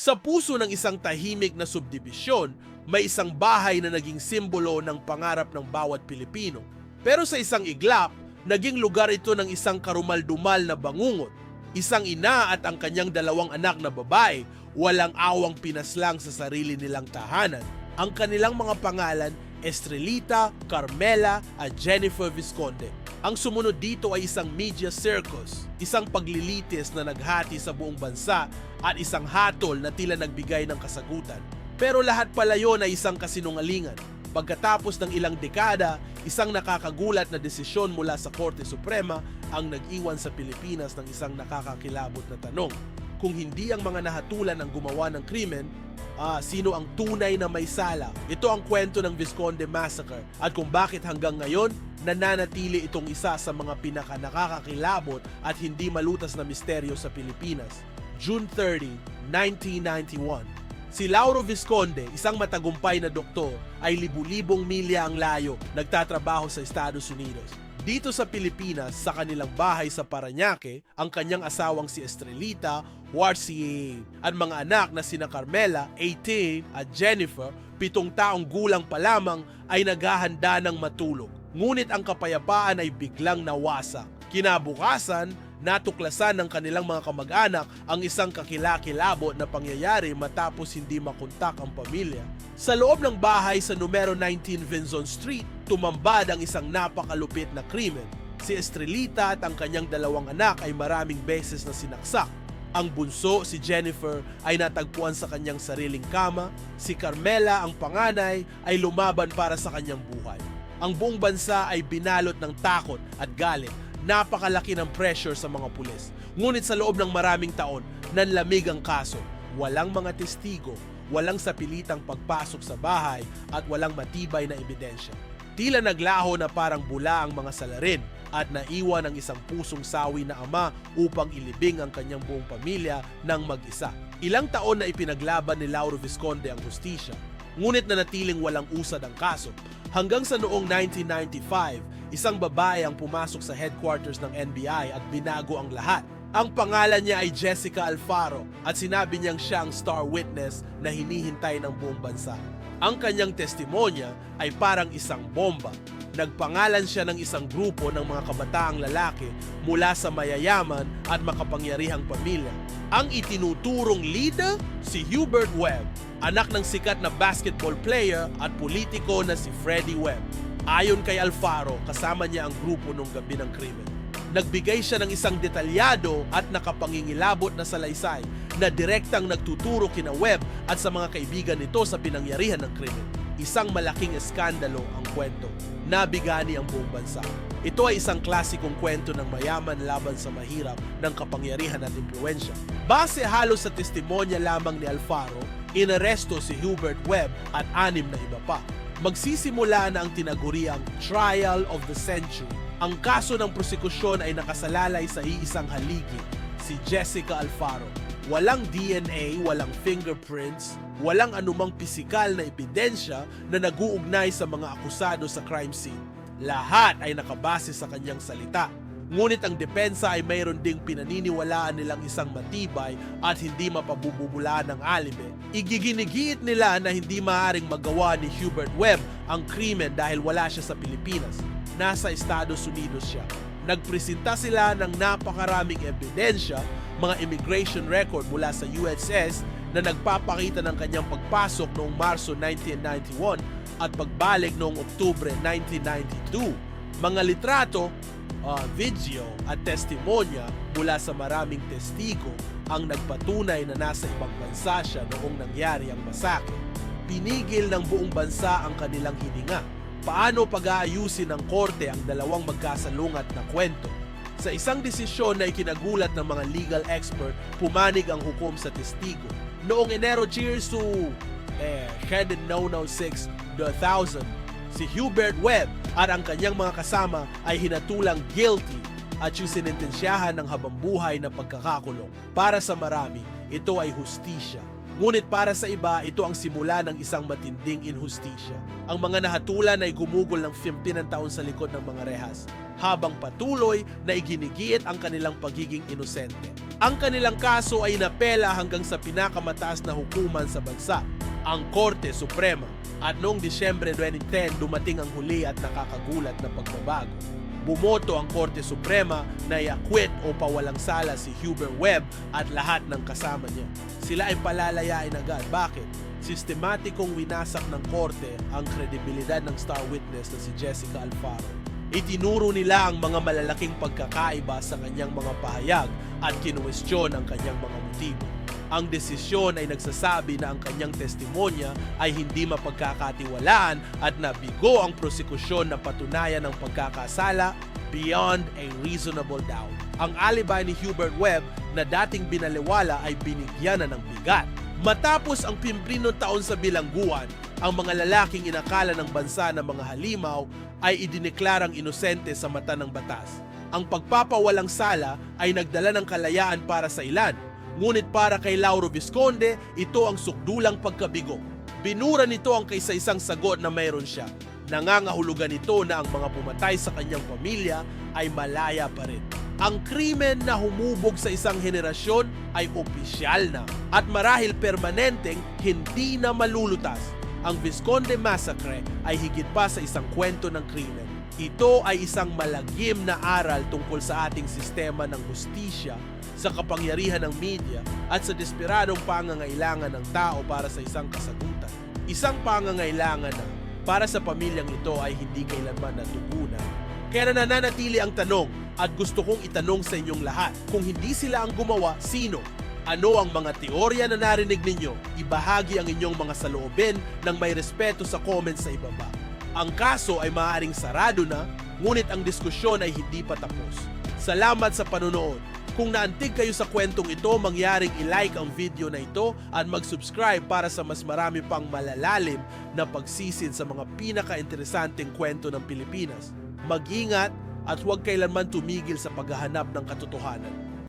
Sa puso ng isang tahimik na subdibisyon, may isang bahay na naging simbolo ng pangarap ng bawat Pilipino. Pero sa isang iglap, naging lugar ito ng isang karumal-dumal na bangungot. Isang ina at ang kanyang dalawang anak na babae, walang awang pinaslang sa sarili nilang tahanan. Ang kanilang mga pangalan, Estrelita, Carmela at Jennifer Visconde. Ang sumunod dito ay isang media circus, isang paglilitis na naghati sa buong bansa at isang hatol na tila nagbigay ng kasagutan. Pero lahat pala yon ay isang kasinungalingan. Pagkatapos ng ilang dekada, isang nakakagulat na desisyon mula sa Korte Suprema ang nag-iwan sa Pilipinas ng isang nakakakilabot na tanong. Kung hindi ang mga nahatulan ang gumawa ng krimen, sino ang tunay na may sala? Ito ang kwento ng Visconde Massacre at kung bakit hanggang ngayon, nananatili itong isa sa mga pinaka-nakakakilabot at hindi malutas na misteryo sa Pilipinas. June 30, 1991. Si Lauro Visconde, isang matagumpay na doktor, ay libu-libong milya ang layo nagtatrabaho sa Estados Unidos. Dito sa Pilipinas, sa kanilang bahay sa Parañaque, ang kanyang asawang si Estrelita, 48, at mga anak na sina Carmela, 18, at Jennifer, 7 taong gulang pa lamang, ay naghahanda ng matulog. Ngunit ang kapayapaan ay biglang nawasak. Kinabukasan, natuklasan ng kanilang mga kamag-anak ang isang kakilakilabot na pangyayari matapos hindi makontak ang pamilya. Sa loob ng bahay sa numero 19 Vinzon Street, tumambad ang isang napakalupit na krimen. Si Estrelita at ang kanyang dalawang anak ay maraming beses na sinaksak. Ang bunso, si Jennifer, ay natagpuan sa kanyang sariling kama. Si Carmela, ang panganay, ay lumaban para sa kanyang buhay. Ang buong bansa ay binalot ng takot at galit. Napakalaki ng pressure sa mga pulis. Ngunit sa loob ng maraming taon, nanlamig ang kaso. Walang mga testigo, walang sapilitang pagpasok sa bahay at walang matibay na ebidensya. Tila naglaho na parang bula ang mga salarin at naiwan ang isang pusong sawi na ama upang ilibing ang kanyang buong pamilya ng mag-isa. Ilang taon na ipinaglaban ni Lauro Visconde ang hustisya, ngunit nanatiling walang usad ang kaso. Hanggang sa noong 1995, isang babae ang pumasok sa headquarters ng NBI at binago ang lahat. Ang pangalan niya ay Jessica Alfaro at sinabi niyang siya ang star witness na hinihintay ng buong bansa. Ang kanyang testimonya ay parang isang bomba. Nagpangalan siya ng isang grupo ng mga kabataang lalaki mula sa mayayaman at makapangyarihang pamilya. Ang itinuturong leader, si Hubert Webb, anak ng sikat na basketball player at politiko na si Freddie Webb. Ayon kay Alfaro, kasama niya ang grupo nung gabi ng krimen. Nagbigay siya ng isang detalyado at nakapangingilabot na salaysay na direktang nagtuturo kina Webb at sa mga kaibigan nito sa pinangyarihan ng krimen. Isang malaking eskandalo ang kwento. Nabigani ang buong bansa. Ito ay isang klasikong kwento ng mayaman laban sa mahirap ng kapangyarihan at impluensya. Base halos sa testimonya lamang ni Alfaro, inaresto si Hubert Webb at 6 na iba pa. Magsisimula na ang tinaguriang Trial of the Century. Ang kaso ng prosekusyon ay nakasalalay sa iisang haligi, si Jessica Alfaro. Walang DNA, walang fingerprints, walang anumang pisikal na ebidensya na nag-uugnay sa mga akusado sa crime scene. Lahat ay nakabase sa kanyang salita. Ngunit ang depensa ay mayroon ding pinaniniwalaan nilang isang matibay at hindi mapabubulaan ng alibi. Igiginigiit nila na hindi maaaring magawa ni Hubert Webb ang krimen dahil wala siya sa Pilipinas. Nasa Estados Unidos siya. Nagpresenta sila ng napakaraming ebidensya, mga immigration record mula sa USS na nagpapakita ng kanyang pagpasok noong Marso 1991 at pagbalik noong Oktubre 1992. Mga litrato, video at testimonya mula sa maraming testigo ang nagpatunay na nasa ibang bansa siya noong nangyari ang masakit. Pinigil ng buong bansa ang kanilang hininga. Paano pag-aayusin ng korte ang dalawang magkasalungat na kwento? Sa isang desisyon na ikinagulat ng mga legal expert, pumanig ang hukom sa testigo. Noong Enero, cheers to Head No 6 the 1000, si Hubert Webb at ang kanyang mga kasama ay hinatulang guilty at yung sinintensyahan ng habambuhay na pagkakakulong. Para sa marami, ito ay hustisya. Ngunit para sa iba, ito ang simula ng isang matinding inhustisya. Ang mga nahatulan ay gumugol ng 15 taon sa likod ng mga rehas, habang patuloy na iginigiit ang kanilang pagiging inosente. Ang kanilang kaso ay napela hanggang sa pinakamataas na hukuman sa bansa, ang Korte Suprema. At noong Disyembre 2010 dumating ang huli at nakakagulat na pagbabago. Bumoto ang Korte Suprema na i-acquit o pawalang sala si Hubert Webb at lahat ng kasama niya. Sila ay palalayain agad. Bakit? Sistematikong winasak ng korte ang kredibilidad ng star witness na si Jessica Alfaro. Itinuro nila ang mga malalaking pagkakaiba sa kanyang mga pahayag at kinuwestiyon ang kanyang mga motibo. Ang desisyon ay nagsasabi na ang kanyang testimonya ay hindi mapagkakatiwalaan at nabigo ang prosekusyon na patunayan ng pagkakasala beyond a reasonable doubt. Ang alibi ni Hubert Webb na dating binaliwala ay binigyan na ng bigat. Matapos ang 50 taon sa bilangguan, ang mga lalaking inakala ng bansa na mga halimaw ay idineklarang inosente sa mata ng batas. Ang pagpapawalang sala ay nagdala ng kalayaan para sa ilan, ngunit para kay Lauro Visconde, ito ang sukdulang pagkabigo. Binura nito ang kaysa-isang sagot na mayroon siya. Nangangahulugan nito na ang mga pumatay sa kanyang pamilya ay malaya pa rin. Ang krimen na humubog sa isang henerasyon ay opisyal na at marahil permanenteng hindi na malulutas. Ang Visconde Massacre ay higit pa sa isang kwento ng krimen. Ito ay isang malagim na aral tungkol sa ating sistema ng hustisya, sa kapangyarihan ng media at sa desperadong pangangailangan ng tao para sa isang kasagutan. Isang pangangailangan na para sa pamilyang ito ay hindi kailanman natugunan. Kaya nananatili ang tanong at gusto kong itanong sa inyong lahat, kung hindi sila ang gumawa, sino? Ano ang mga teorya na narinig ninyo? Ibahagi ang inyong mga saloobin ng may respeto sa comments sa ibaba. Ang kaso ay maaaring sarado na, ngunit ang diskusyon ay hindi pa tapos. Salamat sa panonood. Kung naantig kayo sa kwentong ito, mangyaring i-like ang video na ito at mag-subscribe para sa mas marami pang malalalim na pagsisid sa mga pinaka-interesanteng kwento ng Pilipinas. Mag-ingat at huwag kailanman tumigil sa paghahanap ng katotohanan.